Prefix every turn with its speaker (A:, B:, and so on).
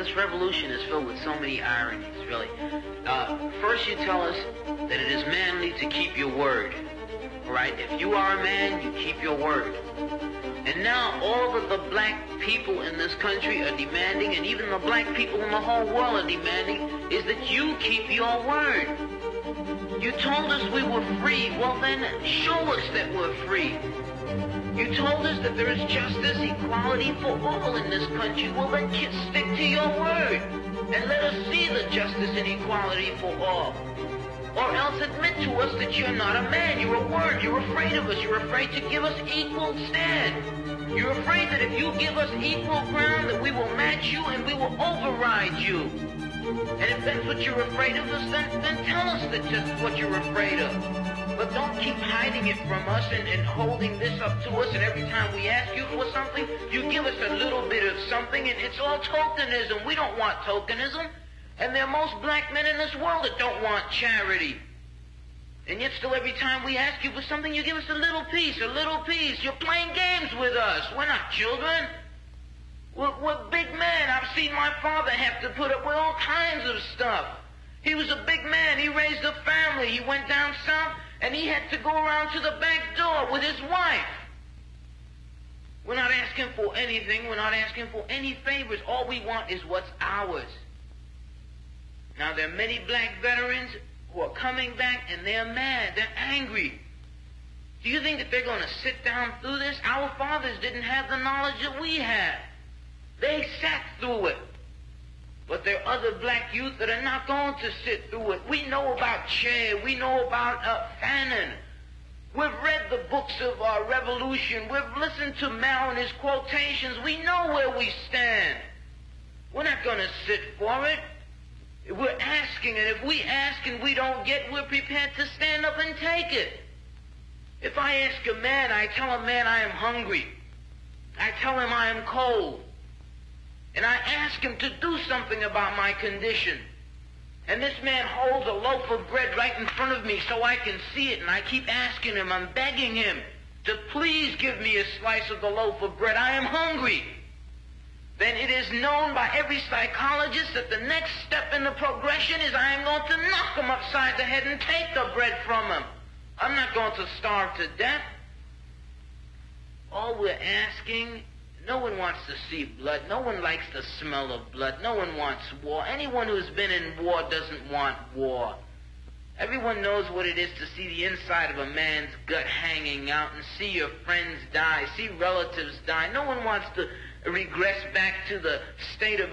A: this revolution is filled with so many ironies, really. First you tell us that it is manly to keep your word, right? If you are a man, you keep your word. And now all of the black people in this country are demanding, and even the black people in the whole world are demanding, is that you keep your word. You told us we were free. Well then, show us that we're free. You told us that there is justice, equality for all in this country. Well then, stick to your word and let us see the justice and equality for all. Or else admit to us that you're not a man, you're a word, you're afraid of us, you're afraid to give us equal stand. You're afraid that if you give us equal ground, that we will match you and we will override you. And if that's what you're afraid of us, then tell us that just what you're afraid of. But don't keep hiding it from us and holding this up to us, and every time we ask you for something, you give us a little bit of something, and it's all tokenism. We don't want tokenism. And there are most black men in this world that don't want charity. And yet still every time we ask you for something, you give us a little piece, a little piece. You're playing games with us. We're not children. We're big men. I've seen my father have to put up with all kinds of stuff. He was a big man. He raised a family. He went down south, and he had to go around to the back door with his wife. We're not asking for anything. We're not asking for any favors. All we want is what's ours. Now, there are many black veterans who are coming back, and they're mad. They're angry. Do you think that they're going to sit down through this? Our fathers didn't have the knowledge that we have. They sat through it. But there are other black youth that are not going to sit through it. We know about Che. We know about Fanon. We've read the books of our revolution. We've listened to Mao and his quotations. We know where we stand. We're not going to sit for it. We're asking, and if we ask and we don't get, we're prepared to stand up and take it. If I ask a man, I tell a man I am hungry. I tell him I am cold. And I ask him to do something about my condition. And this man holds a loaf of bread right in front of me so I can see it, and I keep asking him, I'm begging him to please give me a slice of the loaf of bread. I am hungry. Then it is known by every psychologist that the next step in the progression is I am going to knock him upside the head and take the bread from him. I'm not going to starve to death. All we're asking, no one wants to see blood. No one likes the smell of blood. No one wants war. Anyone who's been in war doesn't want war. Everyone knows what it is to see the inside of a man's gut hanging out and see your friends die, see relatives die. No one wants to regress back to the state of